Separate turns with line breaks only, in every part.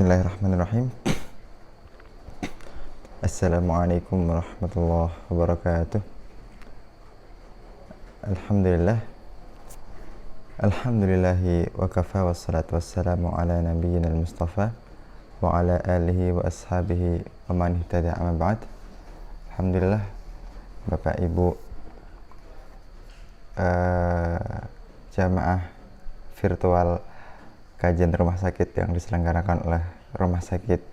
Bismillahirrahmanirrahim. Assalamualaikum warahmatullahi wabarakatuh. Alhamdulillah. Alhamdulillahi wa kafa wassalatu wassalamu ala nabiyyina al-mustafa wa ala alihi wa ashabihi wa man ihtada amma ba'd. Alhamdulillah, Bapak Ibu jamaah virtual kajian rumah sakit yang diselenggarakan oleh Rumah Sakit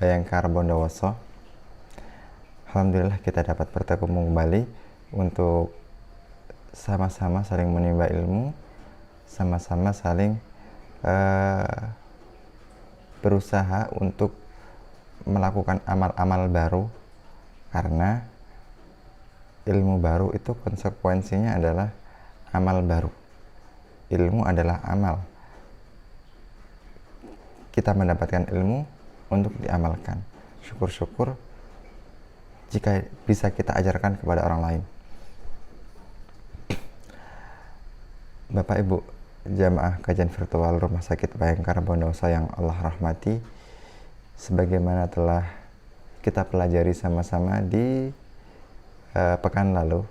Bayangkara Bondowoso. Alhamdulillah kita dapat bertemu kembali untuk sama-sama saling menimba ilmu, sama-sama saling berusaha untuk melakukan amal-amal baru, karena ilmu baru itu konsekuensinya adalah amal baru. Ilmu adalah amal. Kita mendapatkan ilmu untuk diamalkan. Syukur-syukur jika bisa kita ajarkan kepada orang lain. Bapak Ibu jamaah kajian virtual Rumah Sakit Bayangkara Bondowoso yang Allah rahmati, sebagaimana telah kita pelajari sama-sama di pekan lalu,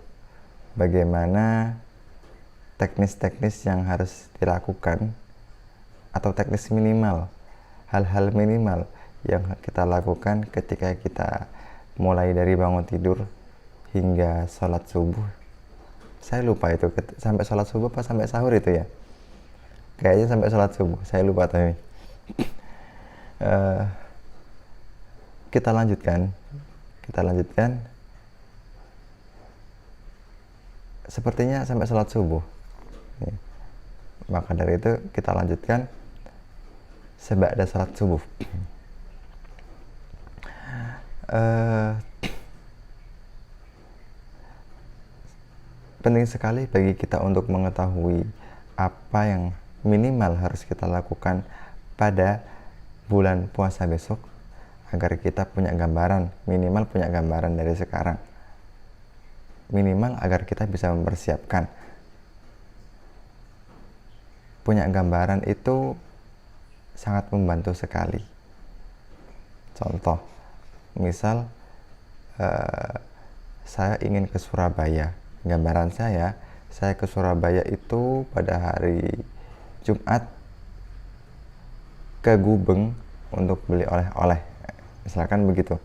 bagaimana teknis-teknis yang harus dilakukan, atau teknis minimal, hal-hal minimal yang kita lakukan ketika kita mulai dari bangun tidur hingga sholat subuh. Saya lupa itu sampai sholat subuh apa sampai sahur itu ya, kayaknya sampai sholat subuh, saya lupa tapi kita lanjutkan sepertinya sampai sholat subuh. Maka dari itu kita lanjutkan seba'da sholat subuh. Penting sekali bagi kita untuk mengetahui apa yang minimal harus kita lakukan pada bulan puasa besok, agar kita punya gambaran, minimal punya gambaran dari sekarang, minimal agar kita bisa mempersiapkan. Punya gambaran itu sangat membantu sekali. Contoh, misal saya ingin ke Surabaya. Gambaran saya ke Surabaya itu pada hari Jumat ke Gubeng untuk beli oleh-oleh, misalkan begitu.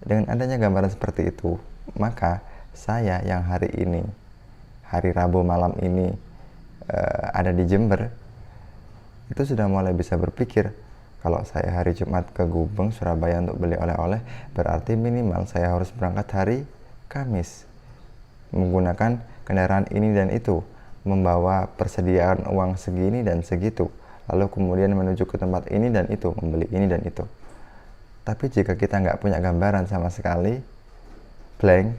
Dengan adanya gambaran seperti itu, maka saya yang hari ini, hari Rabu malam ini, ada di Jember, itu sudah mulai bisa berpikir, kalau saya hari Jumat ke Gubeng, Surabaya untuk beli oleh-oleh, berarti minimal saya harus berangkat hari Kamis, menggunakan kendaraan ini dan itu, membawa persediaan uang segini dan segitu, lalu kemudian menuju ke tempat ini dan itu, membeli ini dan itu. Tapi jika kita nggak punya gambaran sama sekali, blank,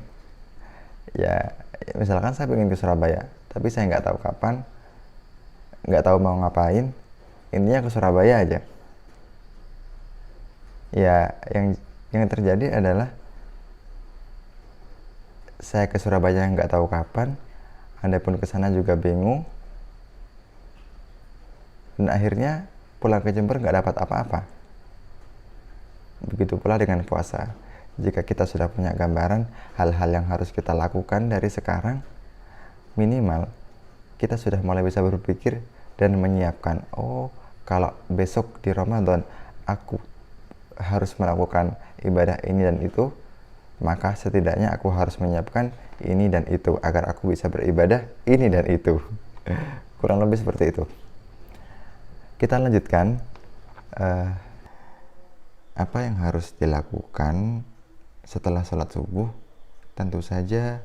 ya misalkan saya ingin ke Surabaya, tapi saya nggak tahu kapan, nggak tahu mau ngapain, intinya ke Surabaya aja. Ya, yang terjadi adalah saya ke Surabaya nggak tahu kapan, Anda pun ke sana juga bingung, dan akhirnya pulang ke Jember nggak dapat apa-apa. Begitu pula dengan puasa. Jika kita sudah punya gambaran hal-hal yang harus kita lakukan dari sekarang, minimal kita sudah mulai bisa berpikir dan menyiapkan, oh kalau besok di Ramadan aku harus melakukan ibadah ini dan itu, maka setidaknya aku harus menyiapkan ini dan itu agar aku bisa beribadah ini dan itu. Kurang lebih seperti itu. Kita lanjutkan apa yang harus dilakukan setelah sholat subuh. Tentu saja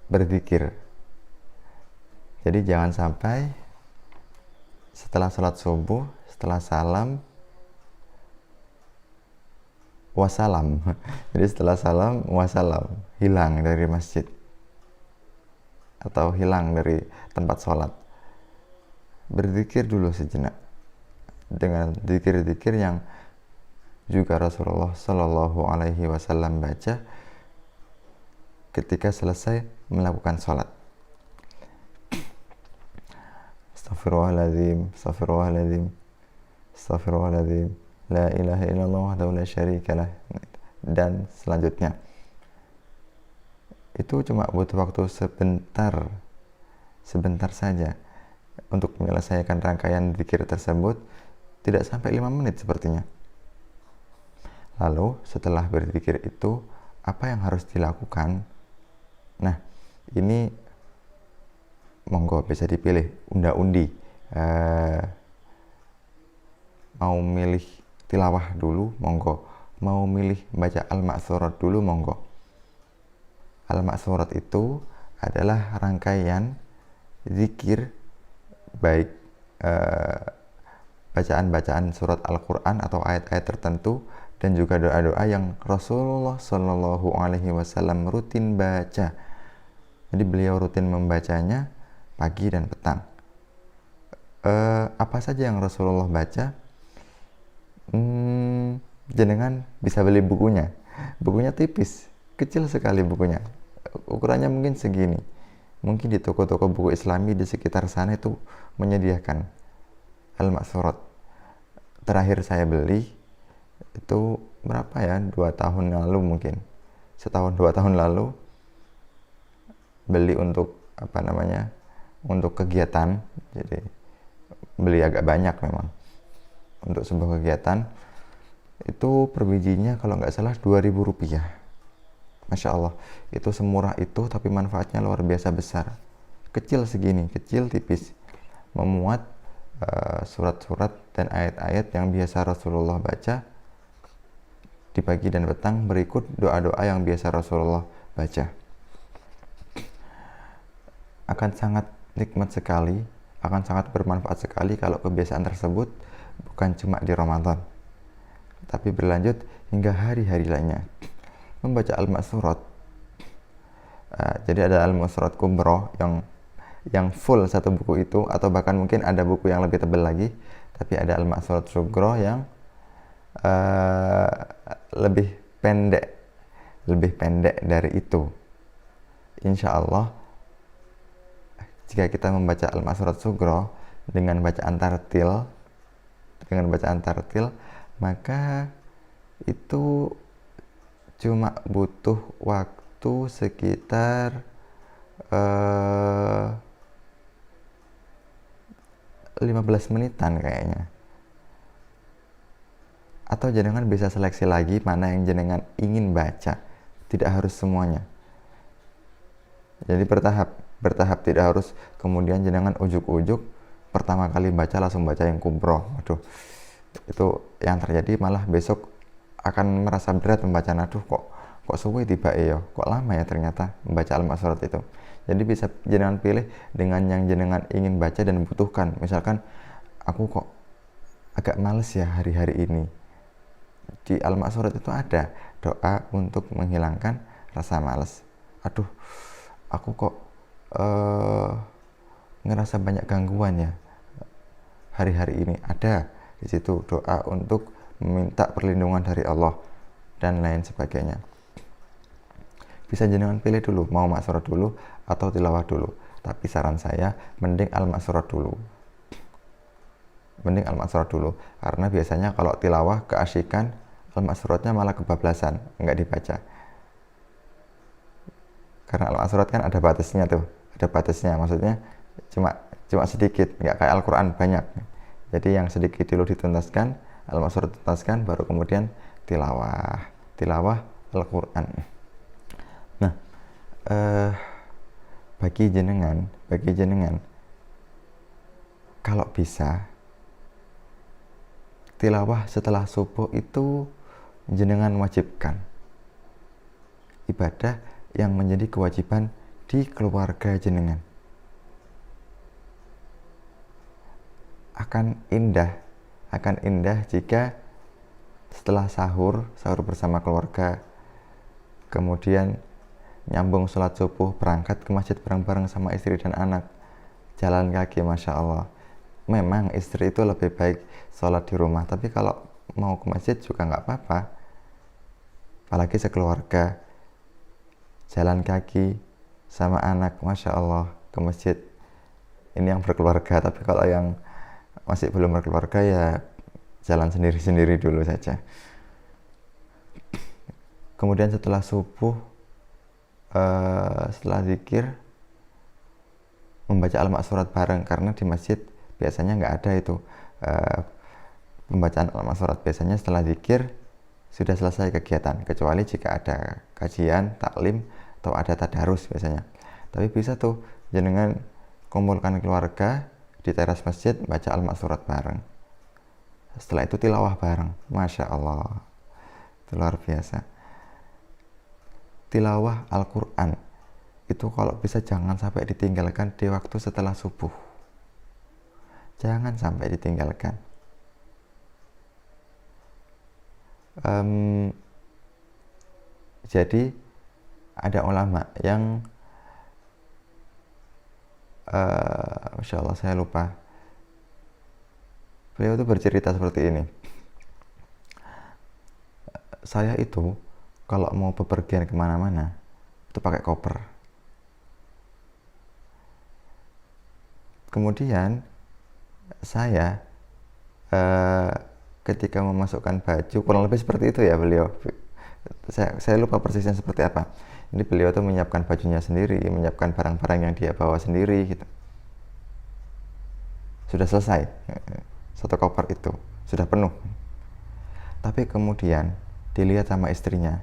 berzikir. Jadi jangan sampai setelah sholat subuh, setelah salam, wassalam. Jadi setelah salam, wassalam, hilang dari masjid atau hilang dari tempat sholat. Berzikir dulu sejenak dengan zikir-zikir yang juga Rasulullah Shallallahu Alaihi Wasallam baca ketika selesai melakukan sholat. Astagfirullahaladzim, astagfirullahaladzim, Astaghfirullahaladzim, la ilaha illallah wahdahu la syarikalah, dan selanjutnya. Itu cuma butuh waktu sebentar saja untuk menyelesaikan rangkaian zikir tersebut, tidak sampai 5 menit sepertinya. Lalu setelah berzikir itu, apa yang harus dilakukan? Nah, ini monggo bisa dipilih, unda-undi. Mau milih tilawah dulu, monggo. Mau milih baca al-ma'surat dulu, monggo. Al-ma'surat itu adalah rangkaian zikir, baik bacaan-bacaan surat Al-Quran atau ayat-ayat tertentu, dan juga doa-doa yang Rasulullah Shallallahu Alaihi Wasallam rutin baca. Jadi beliau rutin membacanya pagi dan petang. Apa saja yang Rasulullah baca? Jenengan bisa beli bukunya. Bukunya tipis, kecil sekali bukunya. Ukurannya mungkin segini. Mungkin di toko-toko buku Islami di sekitar sana itu menyediakan Al-Ma'surat. Terakhir saya beli itu berapa ya? 2 tahun lalu mungkin. 1-2 tahun lalu beli untuk untuk kegiatan. Jadi beli agak banyak memang untuk sebuah kegiatan. Itu per bijinya kalau nggak salah 2.000 rupiah. Masya Allah, itu semurah itu, tapi manfaatnya luar biasa besar. Kecil segini, kecil tipis, memuat surat-surat dan ayat-ayat yang biasa Rasulullah baca di pagi dan petang, berikut doa-doa yang biasa Rasulullah baca. Akan sangat nikmat sekali, akan sangat bermanfaat sekali kalau kebiasaan tersebut bukan cuma di Ramadan, tapi berlanjut hingga hari-hari lainnya. Membaca Al-Ma'surat, jadi ada Al-Ma'surat Kubro yang full satu buku itu, atau bahkan mungkin ada buku yang lebih tebal lagi, tapi ada Al-Ma'surat Sugro yang lebih pendek dari itu. Insya Allah, jika kita membaca Al-Ma'surat Sugro dengan bacaan tartil, maka itu cuma butuh waktu sekitar 15 menitan kayaknya. Atau jenengan bisa seleksi lagi mana yang jenengan ingin baca, tidak harus semuanya. Jadi bertahap, tidak harus kemudian jenengan ujuk-ujuk pertama kali baca langsung baca yang kubro. Waduh, itu yang terjadi malah besok akan merasa berat membaca. Aduh, kok suwe tiba kok lama ya ternyata membaca Al-Ma'surat itu. Jadi bisa jenengan pilih dengan yang jenengan ingin baca dan butuhkan. Misalkan aku kok agak males ya hari-hari ini, di Al-Ma'surat itu ada doa untuk menghilangkan rasa males. Aduh, aku kok ngerasa banyak gangguan ya hari-hari ini, ada di situ doa untuk meminta perlindungan dari Allah dan lain sebagainya. Bisa jenengan pilih dulu, mau Ma'surat dulu atau tilawah dulu. Tapi saran saya, mending Al-Ma'surat dulu. Karena biasanya kalau tilawah keasikan, Al-Ma'suratnya malah kebablasan, nggak dibaca. Karena Al-Ma'surat kan ada batasnya, maksudnya cuma sedikit, nggak kayak Al-Quran banyak. Jadi yang sedikit dulu dituntaskan, Al-Ma'surat dituntaskan, baru kemudian tilawah Al-Quran. Nah, bagi jenengan kalau bisa tilawah setelah subuh itu jenengan wajibkan, ibadah yang menjadi kewajiban di keluarga jenengan. Akan indah jika setelah sahur bersama keluarga, kemudian nyambung sholat subuh, berangkat ke masjid bareng-bareng sama istri dan anak, jalan kaki. Masya Allah, memang istri itu lebih baik sholat di rumah, tapi kalau mau ke masjid juga nggak apa-apa, apalagi sekeluarga jalan kaki sama anak, Masya Allah, ke masjid. Ini yang berkeluarga, tapi kalau yang masih belum berkeluarga ya jalan sendiri-sendiri dulu saja. Kemudian setelah subuh, setelah zikir, membaca al-maksurat bareng, karena di masjid biasanya nggak ada itu pembacaan al-maksurat. Biasanya setelah zikir sudah selesai kegiatan, kecuali jika ada kajian, taklim, atau ada tadarus biasanya. Tapi bisa tuh jenengan kumpulkan keluarga di teras masjid, baca al-maksurat bareng. Setelah itu tilawah bareng. Masya Allah, itu luar biasa. Tilawah Al-Quran itu kalau bisa jangan sampai ditinggalkan di waktu setelah subuh. Jangan sampai ditinggalkan. Jadi ada ulama yang Masya Allah, saya lupa. Beliau itu bercerita seperti ini. Saya itu kalau mau bepergian kemana-mana itu pakai koper. Kemudian saya ketika memasukkan baju, kurang lebih seperti itu ya beliau. Saya lupa persisnya seperti apa. Ini beliau tuh menyiapkan bajunya sendiri, menyiapkan barang-barang yang dia bawa sendiri gitu. Sudah selesai, satu koper itu sudah penuh. Tapi kemudian dilihat sama istrinya,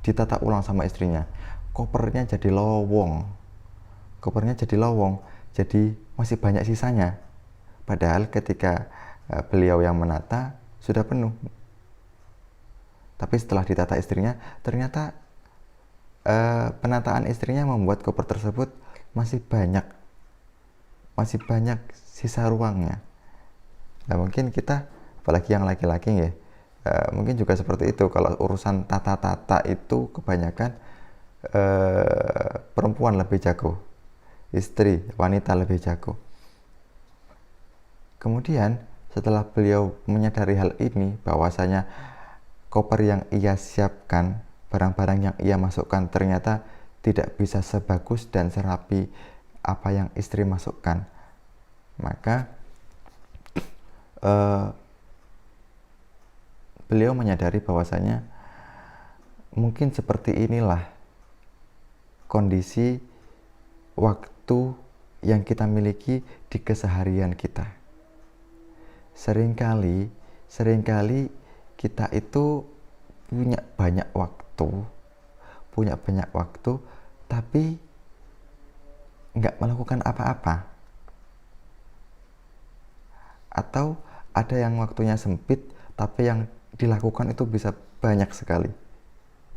ditata ulang sama istrinya, kopernya jadi lowong. Jadi masih banyak sisanya. Padahal ketika beliau yang menata sudah penuh. Tapi setelah ditata istrinya, ternyata penataan istrinya membuat koper tersebut masih banyak sisa ruangnya. Nah mungkin kita, apalagi yang laki-laki ya, mungkin juga seperti itu. Kalau urusan tata-tata itu kebanyakan perempuan lebih jago, istri, wanita lebih jago. Kemudian setelah beliau menyadari hal ini, bahwasanya koper yang ia siapkan, barang-barang yang ia masukkan ternyata tidak bisa sebagus dan serapi apa yang istri masukkan, maka beliau menyadari bahwasanya mungkin seperti inilah kondisi waktu yang kita miliki di keseharian kita. Seringkali kita itu punya banyak waktu, tapi nggak melakukan apa-apa. Atau ada yang waktunya sempit, tapi yang dilakukan itu bisa banyak sekali.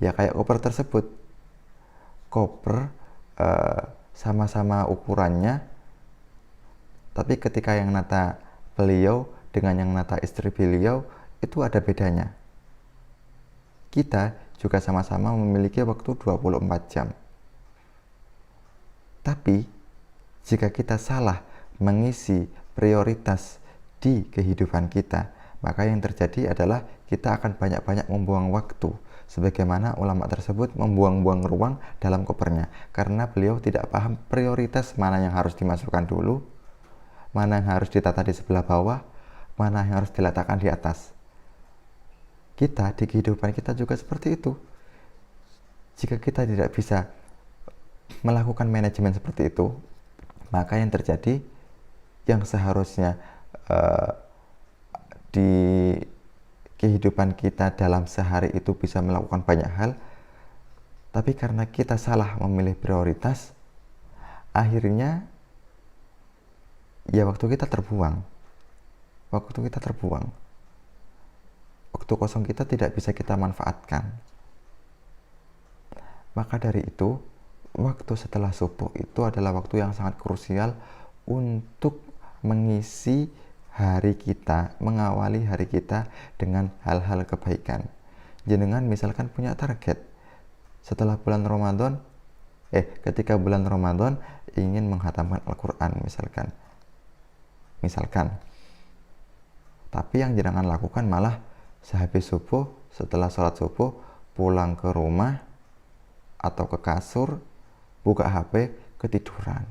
Ya kayak koper tersebut. Koper sama-sama ukurannya, tapi ketika yang nata beliau dengan yang nata istri beliau itu ada bedanya. Kita juga sama-sama memiliki waktu 24 jam. Tapi jika kita salah mengisi prioritas di kehidupan kita, maka yang terjadi adalah kita akan banyak-banyak membuang waktu, sebagaimana ulama tersebut membuang-buang ruang dalam kopernya, karena beliau tidak paham prioritas mana yang harus dimasukkan dulu, mana yang harus ditata di sebelah bawah, mana yang harus diletakkan di atas. Kita di kehidupan kita juga seperti itu. Jika kita tidak bisa melakukan manajemen seperti itu, maka yang terjadi, yang seharusnya di kehidupan kita dalam sehari itu bisa melakukan banyak hal, tapi karena kita salah memilih prioritas, akhirnya ya waktu kita terbuang. Waktu kosong kita tidak bisa kita manfaatkan. Maka dari itu, waktu setelah subuh itu adalah waktu yang sangat krusial untuk mengisi hari kita, mengawali hari kita dengan hal-hal kebaikan. Jenengan misalkan punya target setelah bulan Ramadan, ketika bulan Ramadan ingin menghatamkan Al-Quran misalkan. Tapi yang jenengan lakukan malah sehabis subuh, setelah sholat subuh, pulang ke rumah atau ke kasur, buka HP, ketiduran.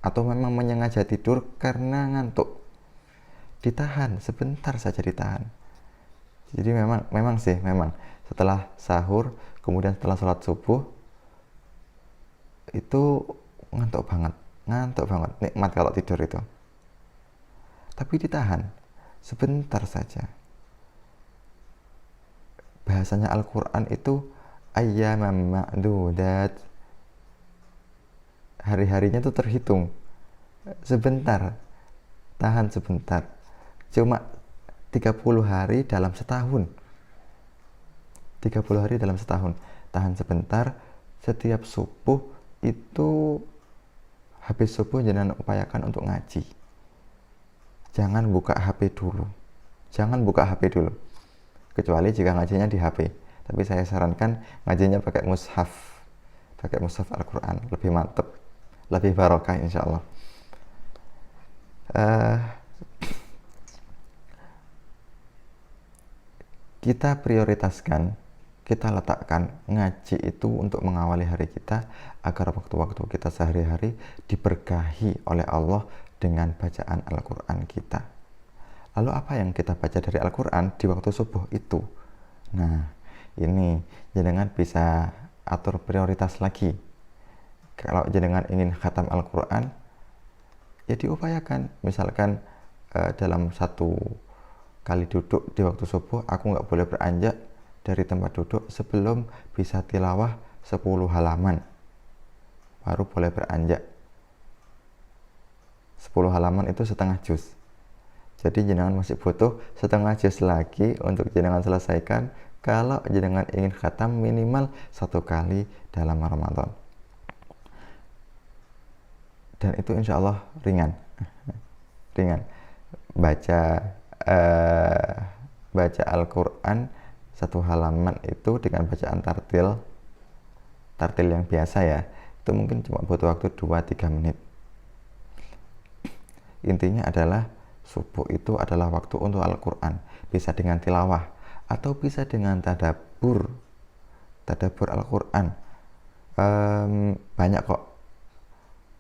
Atau memang menyengaja tidur karena ngantuk. ditahan, sebentar saja ditahan. Jadi memang setelah sahur, kemudian setelah sholat subuh, itu ngantuk banget, nikmat kalau tidur itu. Tapi ditahan, sebentar saja. Bahasanya Al-Quran itu ayyaman ma'dudat, hari-harinya itu terhitung. Sebentar, tahan sebentar. Cuma 30 hari dalam setahun. 30 hari dalam setahun. Tahan sebentar, setiap subuh itu, habis subuh jangan upayakan untuk ngaji. Jangan buka HP dulu. Kecuali jika ngajinya di HP. Tapi saya sarankan ngajinya pakai mushaf. Al-Quran. Lebih mantep. Lebih barokah insya Allah. Kita prioritaskan, kita letakkan ngaji itu untuk mengawali hari kita, agar waktu-waktu kita sehari-hari diberkahi oleh Allah dengan bacaan Al-Quran kita. Lalu apa yang kita baca dari Al-Quran di waktu subuh itu? Nah, ini jenengan bisa atur prioritas lagi. Kalau jenengan ingin khatam Al-Quran, ya diupayakan. Misalkan dalam satu kali duduk di waktu subuh, aku nggak boleh beranjak dari tempat duduk sebelum bisa tilawah 10 halaman. Baru boleh beranjak. 10 halaman itu setengah juz. Jadi jenengan masih butuh setengah juz lagi untuk jenengan selesaikan kalau jenengan ingin khatam minimal 1 kali dalam Ramadan. Dan itu insya Allah ringan. Baca Al-Quran 1 halaman itu dengan bacaan tartil yang biasa ya, itu mungkin cuma butuh waktu 2-3 menit. Intinya adalah subuh itu adalah waktu untuk Al-Quran. Bisa dengan tilawah atau bisa dengan tadabbur Al-Quran.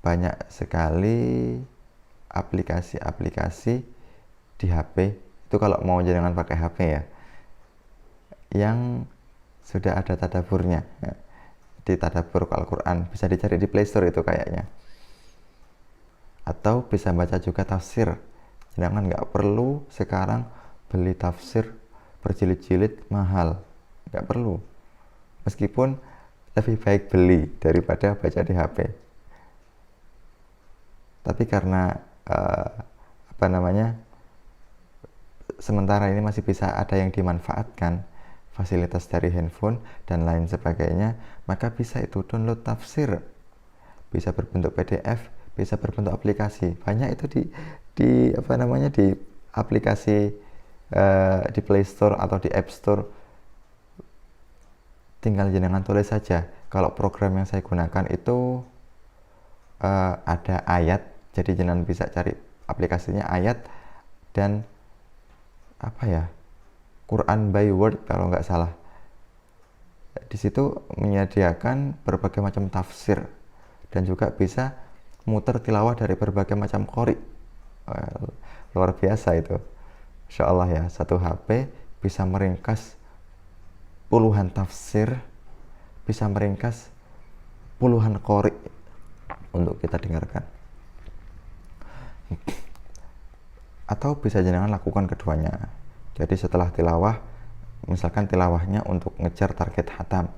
Banyak sekali aplikasi di HP itu, kalau mau jangan pakai HP ya, yang sudah ada tadabburnya. Di tadabbur Al-Quran bisa dicari di Play Store itu kayaknya. Atau bisa baca juga tafsir. Jangan nggak perlu sekarang beli tafsir berjilid-jilid mahal, nggak perlu. Meskipun lebih baik beli daripada baca di HP. Tapi karena sementara ini masih bisa ada yang dimanfaatkan fasilitas dari handphone dan lain sebagainya, maka bisa itu download tafsir, bisa berbentuk PDF, bisa berbentuk aplikasi. Banyak itu di aplikasi di Play Store atau di App Store. Tinggal jenengan tulis saja. Kalau program yang saya gunakan itu ada ayat, jadi jenengan bisa cari aplikasinya ayat dan Quran by Word kalau nggak salah. Di situ menyediakan berbagai macam tafsir dan juga bisa muter tilawah dari berbagai macam qori. Luar biasa itu. Insya Allah ya, satu HP bisa meringkas puluhan tafsir, bisa meringkas puluhan qori untuk kita dengarkan. Atau bisa jenengan lakukan keduanya. Jadi setelah tilawah, misalkan tilawahnya untuk ngejar target khatam,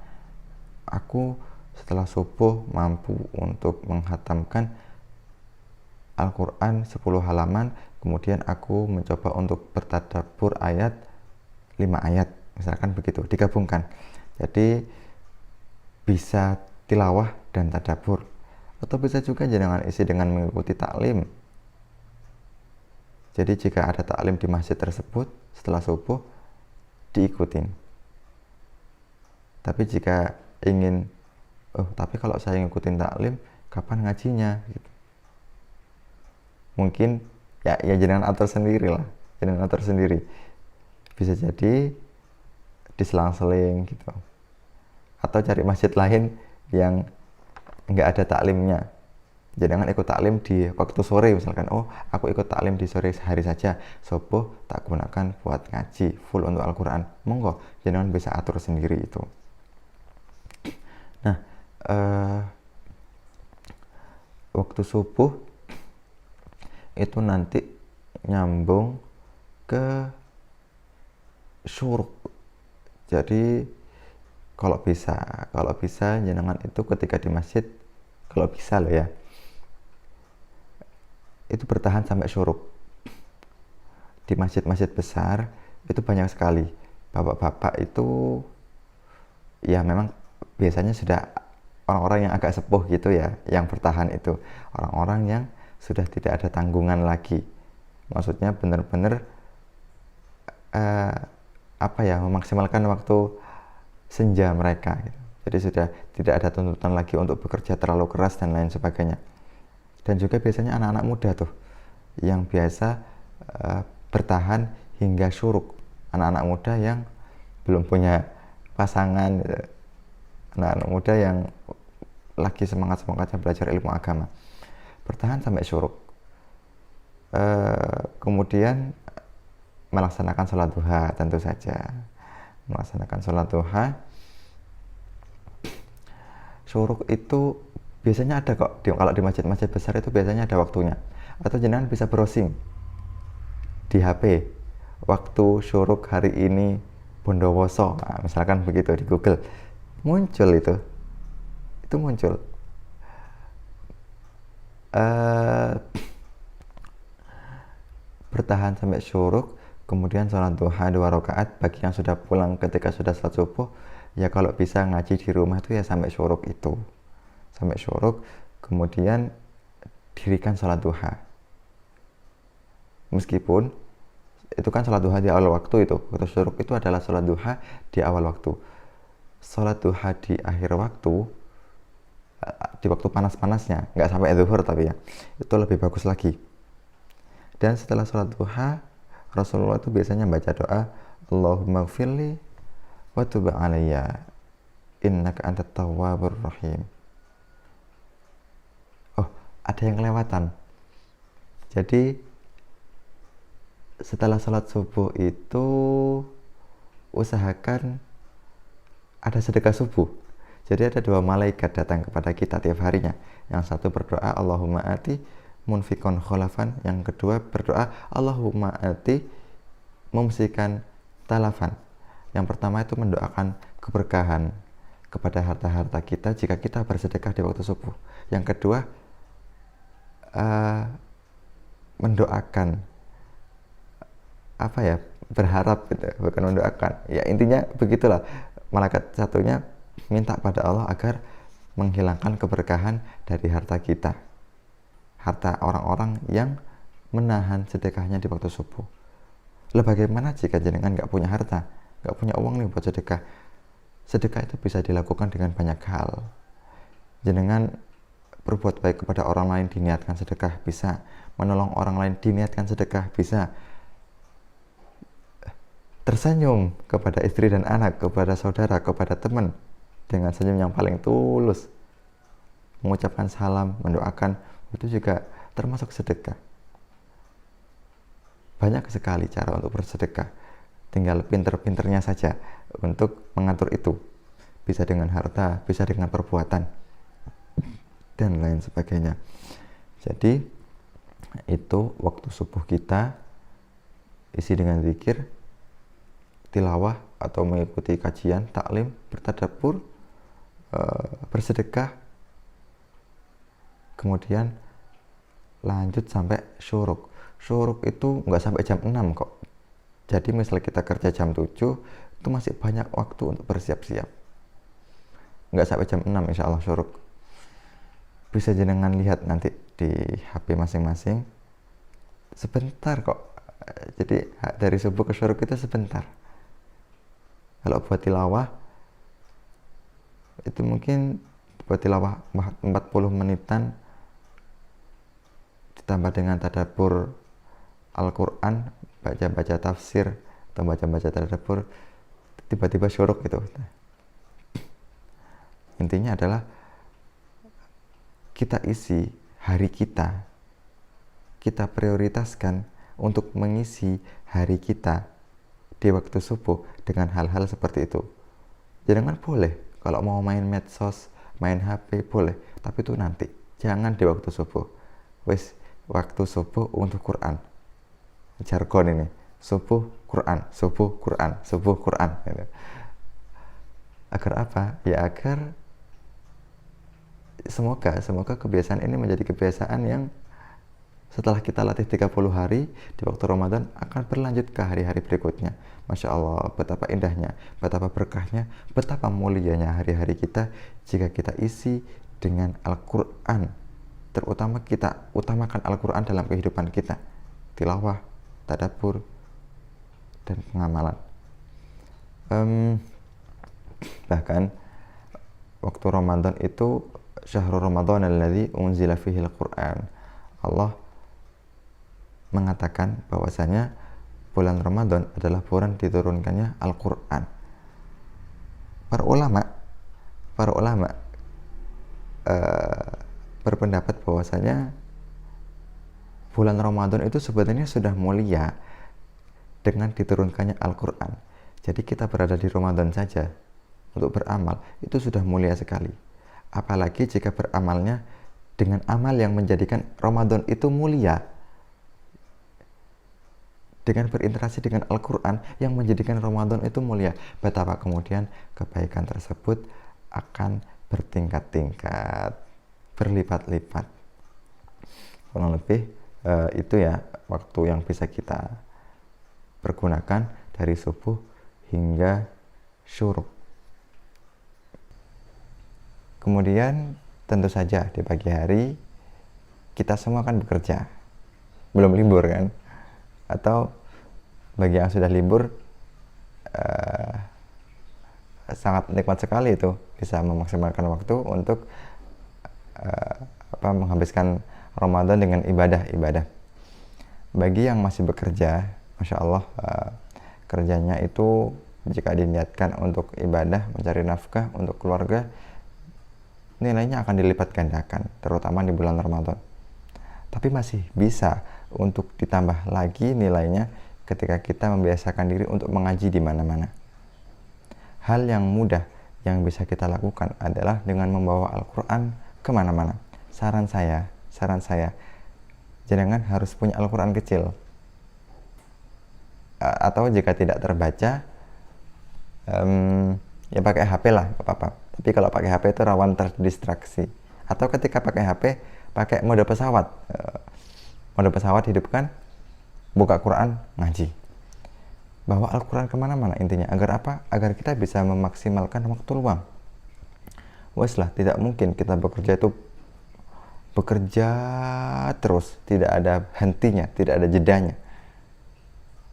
aku setelah subuh mampu untuk menghatamkan Al-Quran 10 halaman, kemudian aku mencoba untuk bertadabbur ayat 5 ayat, misalkan begitu, digabungkan. Jadi bisa tilawah dan tadabbur. Atau bisa juga jangan isi dengan mengikuti taklim. Jadi jika ada taklim di masjid tersebut setelah subuh, diikutin. Tapi jika ingin, tapi kalau saya ngikutin taklim, kapan ngajinya? Gitu. Mungkin ya jangan atur sendiri lah, jangan atur sendiri. Bisa jadi diselang-seling gitu. Atau cari masjid lain yang nggak ada taklimnya. Jangan ikut taklim di waktu sore misalkan, oh aku ikut taklim di sore hari saja, subuh tak gunakan buat ngaji full untuk Al-Quran, monggo, jangan bisa atur sendiri itu. Nah, waktu subuh itu nanti nyambung ke syuruk. Jadi kalau bisa jenengan itu ketika di masjid, kalau bisa loh ya, itu bertahan sampai syuruk. Di masjid-masjid besar itu banyak sekali bapak-bapak itu, ya memang biasanya sudah orang-orang yang agak sepuh gitu ya, yang bertahan itu orang-orang yang sudah tidak ada tanggungan lagi, maksudnya benar-benar memaksimalkan waktu senja mereka gitu. Jadi sudah tidak ada tuntutan lagi untuk bekerja terlalu keras dan lain sebagainya. Dan juga biasanya anak-anak muda tuh yang biasa bertahan hingga syuruk, anak-anak muda yang belum punya pasangan gitu. Anak-anak muda yang lagi semangat-semangatnya belajar ilmu agama, bertahan sampai syuruk. Kemudian melaksanakan sholat duha, tentu saja melaksanakan sholat duha. Syuruk itu biasanya ada kok, kalau di masjid-masjid besar itu biasanya ada waktunya, atau jenengan bisa browsing di HP waktu syuruk hari ini Bondowoso, nah, misalkan begitu di Google muncul itu muncul. Bertahan sampai syuruk, kemudian sholat duha 2 rakaat bagi yang sudah pulang ketika sudah sholat subuh. Ya kalau bisa ngaji di rumah itu ya sampai syuruk itu, sampai syuruk, kemudian dirikan sholat duha. Meskipun itu kan sholat duha di awal waktu, itu waktu syuruk itu adalah sholat duha di awal waktu. Sholat duha di akhir waktu, di waktu panas-panasnya, nggak sampai zuhur tapi ya, itu lebih bagus lagi. Dan setelah sholat duha, Rasulullah itu biasanya baca doa, Allahumma gfirli wa tub alayya innaka antat tawwabur rahim. Oh, ada yang kelewatan. Jadi setelah sholat subuh itu usahakan ada sedekah subuh. Jadi ada 2 malaikat datang kepada kita tiap harinya. Yang satu berdoa Allahumma ati munfikon kholafan, yang kedua berdoa Allahumma ati mumsikan talafan. Yang pertama itu mendoakan keberkahan kepada harta-harta kita jika kita bersedekah di waktu subuh. Yang kedua mendoakan berharap gitu, bukan mendoakan. Ya intinya begitulah. Malaikat satunya minta pada Allah agar menghilangkan keberkahan dari harta kita, harta orang-orang yang menahan sedekahnya di waktu subuh. Lah bagaimana jika jenengan nggak punya harta, nggak punya uang nih buat sedekah? Sedekah itu bisa dilakukan dengan banyak hal. Jenengan berbuat baik kepada orang lain diniatkan sedekah, bisa. Menolong orang lain diniatkan sedekah, bisa. Tersenyum kepada istri dan anak, kepada saudara, kepada teman dengan senyum yang paling tulus, mengucapkan salam, mendoakan, itu juga termasuk sedekah. Banyak sekali cara untuk bersedekah, tinggal pinter-pinternya saja untuk mengatur itu. Bisa dengan harta, bisa dengan perbuatan, dan lain sebagainya. Jadi itu waktu subuh kita isi dengan zikir, tilawah atau mengikuti kajian, taklim, bertadabbur, bersedekah, kemudian lanjut sampai syuruk. Syuruk itu nggak sampai jam 6 kok. Jadi misal kita kerja jam 7, itu masih banyak waktu untuk bersiap-siap. Nggak sampai jam 6 insya Allah syuruk. Bisa jenengan lihat nanti di HP masing-masing. Sebentar kok. Jadi dari subuh ke syuruk itu sebentar. Kalau buat tilawah, itu mungkin buat tilawah 40 menitan, ditambah dengan tadabbur Al-Quran, baca-baca tafsir, atau baca-baca tadabbur, tiba-tiba syuruk gitu. Intinya adalah kita isi hari kita prioritaskan untuk mengisi hari kita di waktu subuh dengan hal-hal seperti itu. Jangan boleh kalau mau main medsos, main HP boleh, tapi itu nanti. Jangan di waktu subuh. Wes, waktu subuh untuk Quran. Jargon ini. Subuh Quran, subuh Quran, subuh Quran. Agar apa? Ya agar semoga kebiasaan ini menjadi kebiasaan yang setelah kita latih 30 hari di waktu Ramadan akan berlanjut ke hari-hari berikutnya. Masya Allah, betapa indahnya, betapa berkahnya, betapa mulianya hari-hari kita jika kita isi dengan Al-Quran. Terutama kita utamakan Al-Quran dalam kehidupan kita. Tilawah, tadabbur, dan pengamalan. Bahkan waktu Ramadan itu syahrul Ramadan alladzi unzila fihi al-Quran. Allah mengatakan bahwasanya bulan Ramadan adalah bulan diturunkannya Al-Quran. Para ulama berpendapat bahwasanya bulan Ramadan itu sebenarnya sudah mulia dengan diturunkannya Al-Quran. Jadi kita berada di Ramadan saja untuk beramal itu sudah mulia sekali. Apalagi jika beramalnya dengan amal yang menjadikan Ramadan itu mulia, dengan berinteraksi dengan Al-Quran yang menjadikan Ramadan itu mulia, betapa kemudian kebaikan tersebut akan bertingkat-tingkat, berlipat-lipat. Kurang lebih itu ya waktu yang bisa kita pergunakan dari subuh hingga syuruk. Kemudian tentu saja di pagi hari kita semua akan bekerja, belum libur kan? Atau bagi yang sudah libur sangat nikmat sekali itu bisa memaksimalkan waktu untuk menghabiskan Ramadan dengan ibadah. Bagi yang masih bekerja, Masya Allah, kerjanya itu jika diniatkan untuk ibadah, mencari nafkah untuk keluarga, nilainya akan dilipat gandakan, terutama di bulan Ramadan. Tapi masih bisa untuk ditambah lagi nilainya ketika kita membiasakan diri untuk mengaji di mana-mana. Hal yang mudah yang bisa kita lakukan adalah dengan membawa Al-Quran kemana-mana. Saran saya, jangan harus punya Al-Quran kecil. Atau jika tidak terbaca, ya pakai HP lah, gak apa-apa. Tapi kalau pakai HP itu rawan terdistraksi. Atau ketika pakai HP, pakai mode pesawat. Mode pesawat hidupkan, buka Quran, ngaji. Bawa Al-Quran kemana-mana intinya. Agar apa? Agar kita bisa memaksimalkan waktu luang. Wes lah, tidak mungkin kita bekerja terus, tidak ada hentinya, tidak ada jedanya.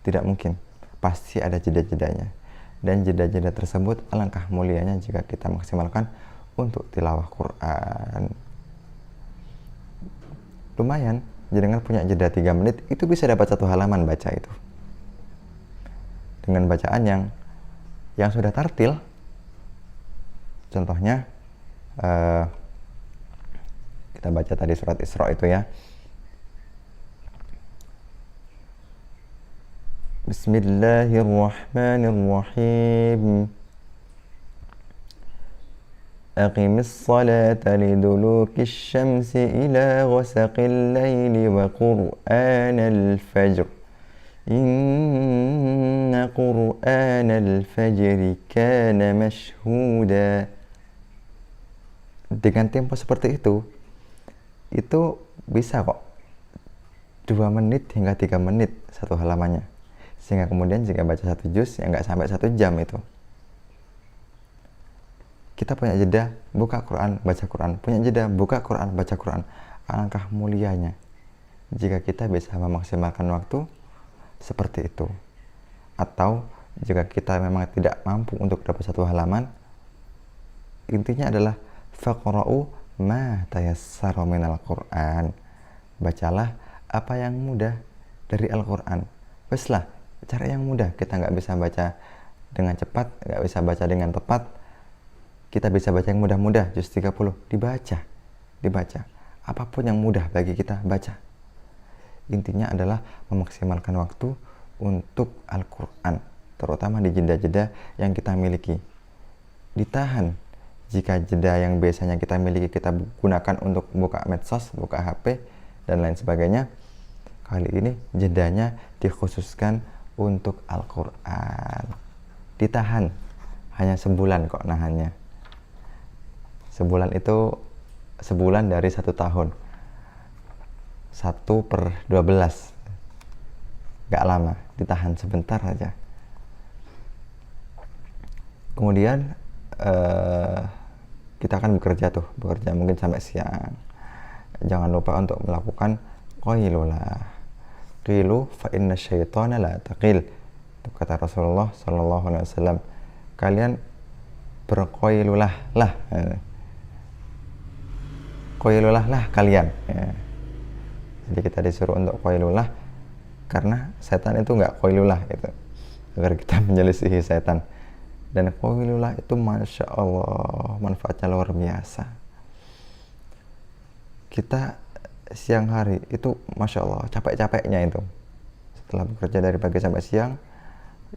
Tidak mungkin. Pasti ada jeda-jedanya. Dan jeda-jeda tersebut alangkah mulianya jika kita maksimalkan untuk tilawah Quran. Lumayan, jenengan punya jeda 3 menit, itu bisa dapat 1 halaman baca itu. Dengan bacaan yang sudah tartil. Contohnya, kita baca tadi surat Isra itu ya. Bismillahirrahmanirrahim. Aqimis salata liduluki syamsi ila ghasaqil layli wa qur'anal fajr. Inna qur'anal fajri kana mashhuda. Dengan tempo seperti itu bisa kok 2 menit hingga 3 menit 1 halamannya. Sehingga kemudian jika baca 1 juz ya nggak sampai 1 jam itu. Kita punya jeda, buka Quran, baca Quran. Punya jeda, buka Quran, baca Quran. Alangkah mulianya jika kita bisa memaksimalkan waktu seperti itu. Atau jika kita memang tidak mampu untuk dapat 1 halaman, intinya adalah faqra'u ma tayassara minal Qur'an. Bacalah apa yang mudah dari Al-Quran. Weslah, cara yang mudah. Kita nggak bisa baca dengan cepat, nggak bisa baca dengan tepat. Kita bisa baca yang mudah-mudah, juz 30. Dibaca. apapun yang mudah bagi kita baca. Intinya adalah memaksimalkan waktu untuk Al-Quran, terutama di jeda-jeda yang kita miliki. Ditahan jika jeda yang biasanya kita miliki kita gunakan untuk buka medsos, buka HP, dan lain sebagainya. Kali ini jedanya dikhususkan untuk Al-Quran. Ditahan, hanya sebulan kok nahannya. Sebulan itu sebulan dari 1 tahun. 1/12. Gak lama, ditahan sebentar saja. Kemudian kita akan bekerja mungkin sampai siang. Jangan lupa untuk melakukan qailulah. Qilu fa inna syaitana la taqil. Itu kata Rasulullah sallallahu alaihi wasallam. Kalian berqailulah lah. Qailulah lah kalian. Ya. Jadi kita disuruh untuk qailulah karena setan itu enggak qailulah itu. Agar kita menyelisihi setan. Dan qailulah itu Masya Allah manfaatnya luar biasa. Kita siang hari itu Masya Allah capek-capeknya itu. Setelah bekerja dari pagi sampai siang,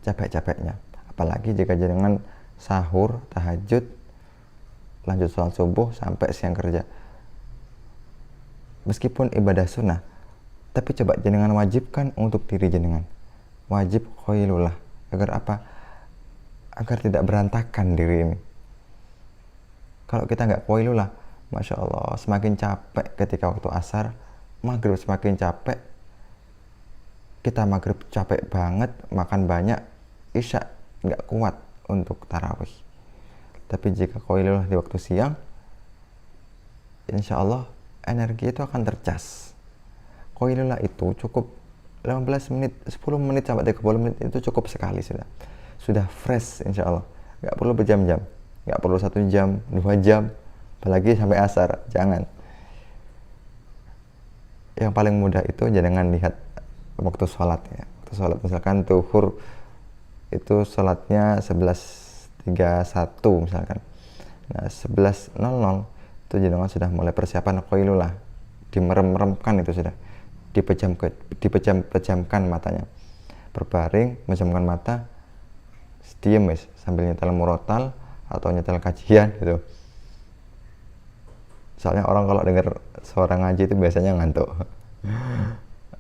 capek-capeknya. Apalagi jika jenengan sahur, tahajud, lanjut sholat subuh sampai siang kerja. Meskipun ibadah sunnah, tapi coba jenengan wajibkan untuk diri jenengan. Wajib qailulah. Agar apa? Agar tidak berantakan diri ini. Kalau kita nggak qailulah, Masya Allah, semakin capek ketika waktu asar, maghrib semakin capek. Kita maghrib capek banget, makan banyak, isya nggak kuat untuk tarawih. Tapi jika qailulah di waktu siang, insya Allah energi itu akan tercas. Qailulah itu cukup 15 menit, 10 menit sampai 30 menit itu cukup sekali sudah fresh insya Allah. Nggak perlu berjam-jam, nggak perlu 1 jam, 2 jam, apalagi sampai asar, jangan. Yang paling mudah itu jangan lihat waktu sholat ya. Waktu sholat misalkan zuhur itu sholatnya 11.31 misalkan. Nah 11.00 itu jangan sudah mulai persiapan qailulah, dimerem-meremkan itu sudah, dipejamkan matanya, berbaring, memejamkan mata, diem sambil nyetel murotal atau nyetel kajian gitu. Soalnya orang kalau dengar suara ngaji itu biasanya ngantuk.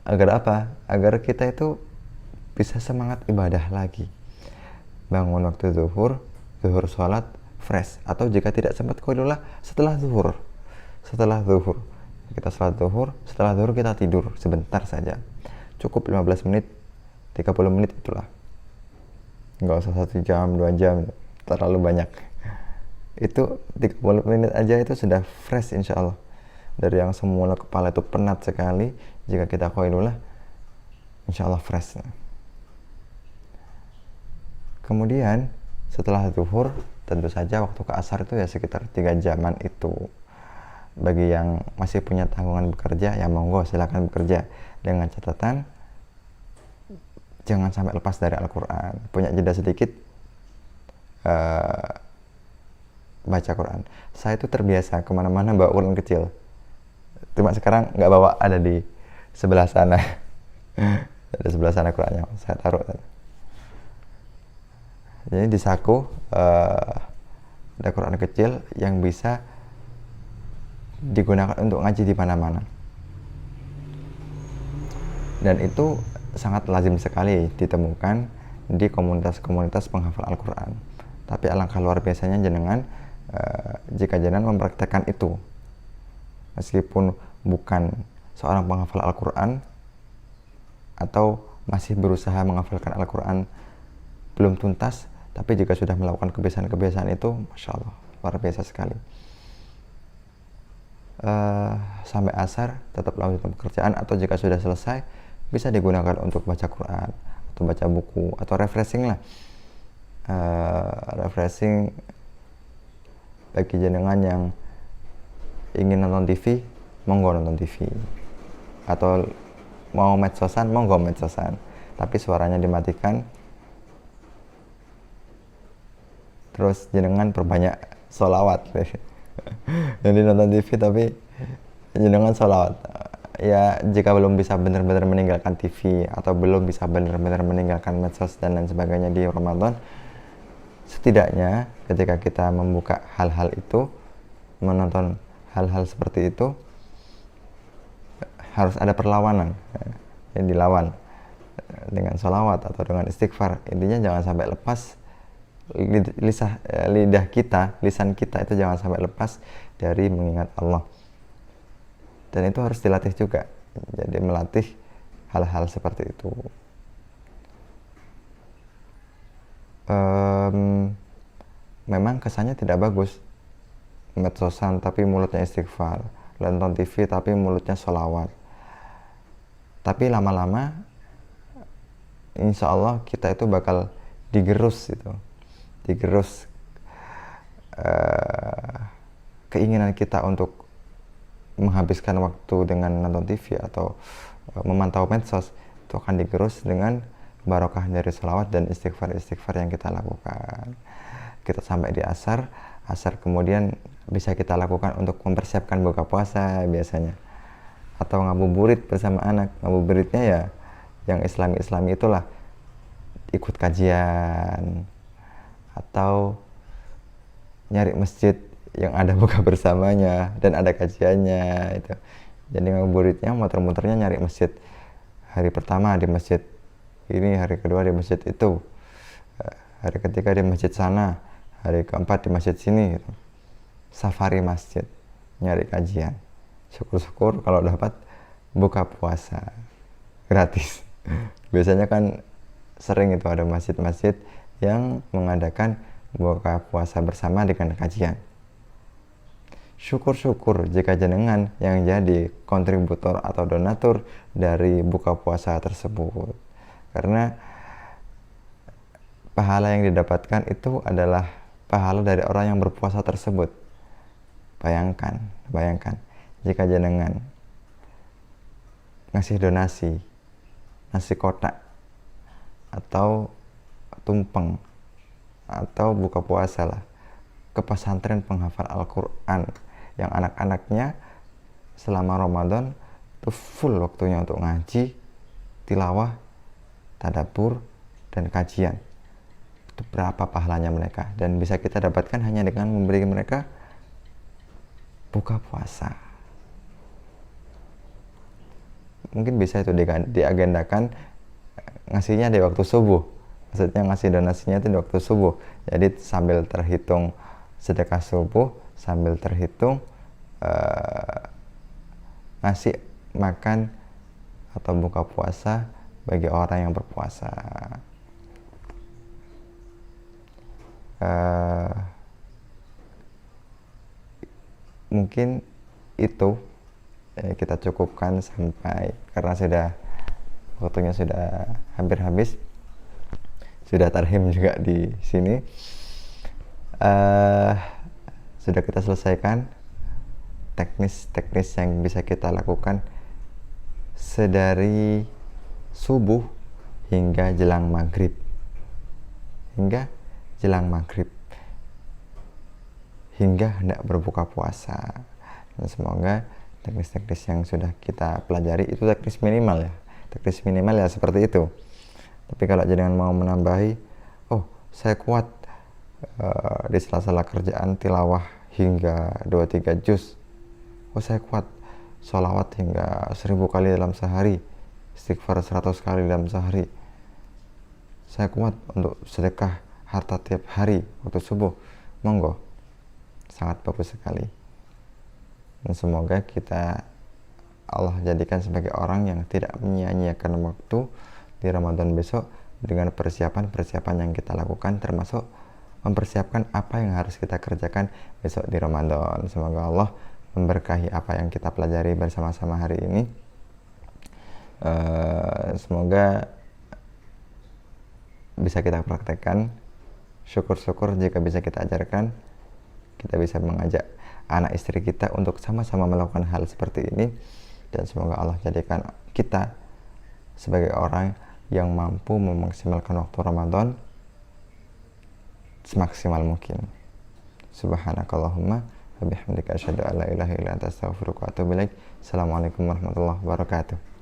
Agar apa? Agar kita itu bisa semangat ibadah lagi. Bangun waktu zuhur sholat fresh. Atau jika tidak sempat qailulah setelah zuhur kita sholat zuhur, setelah zuhur kita tidur sebentar saja. Cukup 15 menit, 30 menit itulah. Nggak usah 1 jam, 2 jam, terlalu banyak. Itu 30 menit aja itu sudah fresh insya Allah. Dari yang semula kepala itu penat sekali, jika kita qailulah insya Allah fresh. Kemudian setelah zuhur, tentu saja waktu ke asar itu ya sekitar 3 jaman itu. Bagi yang masih punya tanggungan bekerja, ya monggo silakan bekerja, dengan catatan jangan sampai lepas dari Al-Quran. Punya jeda sedikit baca Quran. Saya itu terbiasa kemana-mana bawa Quran kecil. Cuma sekarang nggak bawa, ada di sebelah sana. Ada sebelah sana Qurannya, saya taruh. Jadi di saku ada Quran kecil yang bisa digunakan untuk ngaji di mana-mana. Dan itu sangat lazim sekali ditemukan di komunitas-komunitas penghafal Al-Quran. Tapi alangkah luar biasanya jenengan jika jenengan mempraktekkan itu, meskipun bukan seorang penghafal Al-Quran atau masih berusaha menghafalkan Al-Quran belum tuntas, tapi jika sudah melakukan kebiasaan-kebiasaan itu, Masya Allah, luar biasa sekali. Sampai asar tetap lanjutkan pekerjaan, atau jika sudah selesai bisa digunakan untuk baca Quran atau baca buku atau refreshing lah. Refreshing bagi jenengan yang ingin nonton TV, monggo nonton TV, atau mau medsosan, monggo medsosan, tapi suaranya dimatikan. Terus jenengan perbanyak sholawat. Jadi nonton TV tapi jenengan sholawat. Ya jika belum bisa benar-benar meninggalkan TV atau belum bisa benar-benar meninggalkan medsos dan lain sebagainya di Ramadan, setidaknya ketika kita membuka hal-hal itu, menonton hal-hal seperti itu, harus ada perlawanan, yang dilawan dengan sholawat atau dengan istighfar. Intinya jangan sampai lepas lidah kita, lisan kita itu jangan sampai lepas dari mengingat Allah. Dan itu harus dilatih juga, jadi melatih hal-hal seperti itu. Memang kesannya tidak bagus medsosan tapi mulutnya istighfar, nonton TV tapi mulutnya sholawat. Tapi lama-lama insya Allah kita itu bakal digerus keinginan kita untuk menghabiskan waktu dengan nonton TV atau memantau medsos, itu akan digerus dengan barokah dari sholawat dan istighfar yang kita lakukan. Kita sampai di asar kemudian bisa kita lakukan untuk mempersiapkan buka puasa biasanya, atau ngabuburit bersama anak. Ngabuburitnya ya yang islami itulah, ikut kajian atau nyari masjid yang ada buka bersamanya dan ada kajiannya itu. Jadi ngabuburitnya muter-muternya nyari masjid. Hari pertama di masjid ini, hari kedua di masjid itu, hari ketiga di masjid sana, hari keempat di masjid sini gitu. Safari masjid, nyari kajian. Syukur-syukur kalau dapat buka puasa gratis. Biasanya kan sering itu ada masjid-masjid yang mengadakan buka puasa bersama dengan kajian. Syukur-syukur jika jenengan yang jadi kontributor atau donatur dari buka puasa tersebut, karena pahala yang didapatkan itu adalah pahala dari orang yang berpuasa tersebut. Bayangkan jika jenengan ngasih donasi nasi kotak atau tumpeng atau buka puasa lah ke pesantren penghafal Al-Quran yang anak-anaknya selama Ramadan itu full waktunya untuk ngaji, tilawah, tadabbur, dan kajian. Itu berapa pahalanya mereka, dan bisa kita dapatkan hanya dengan memberi mereka buka puasa. Mungkin bisa itu diagendakan ngasihnya di waktu subuh, maksudnya ngasih donasinya itu di waktu subuh. Jadi sambil terhitung sedekah subuh, sambil terhitung ngasih makan atau buka puasa bagi orang yang berpuasa. Mungkin itu kita cukupkan sampai, karena waktunya sudah hampir habis, sudah tarhim juga di sini. Sudah kita selesaikan teknis yang bisa kita lakukan sedari subuh hingga jelang maghrib, hingga hendak berbuka puasa. Dan semoga teknis-teknis yang sudah kita pelajari itu teknis minimal ya seperti itu. Tapi kalau jenengan mau menambahi, oh saya kuat di sela-sela kerjaan tilawah hingga 2-3 juz, oh saya kuat sholawat hingga 1000 kali dalam sehari, istighfar 100 kali dalam sehari, saya kuat untuk sedekah harta tiap hari waktu subuh, monggo, sangat bagus sekali. Dan semoga kita Allah jadikan sebagai orang yang tidak menyia-nyiakan waktu di Ramadan besok dengan persiapan yang kita lakukan, termasuk mempersiapkan apa yang harus kita kerjakan besok di Ramadan. Semoga Allah memberkahi apa yang kita pelajari bersama-sama hari ini. Semoga bisa kita praktekkan. Syukur-syukur jika bisa kita ajarkan, kita bisa mengajak anak istri kita untuk sama-sama melakukan hal seperti ini. Dan semoga Allah jadikan kita sebagai orang yang mampu memaksimalkan waktu Ramadan semaksimal mungkin. Subhanakallahumma wa bihamdika asyhadu an la ilaha illa anta astaghfiruka wa atubu ilaik. Assalamualaikum warahmatullahi wabarakatuh.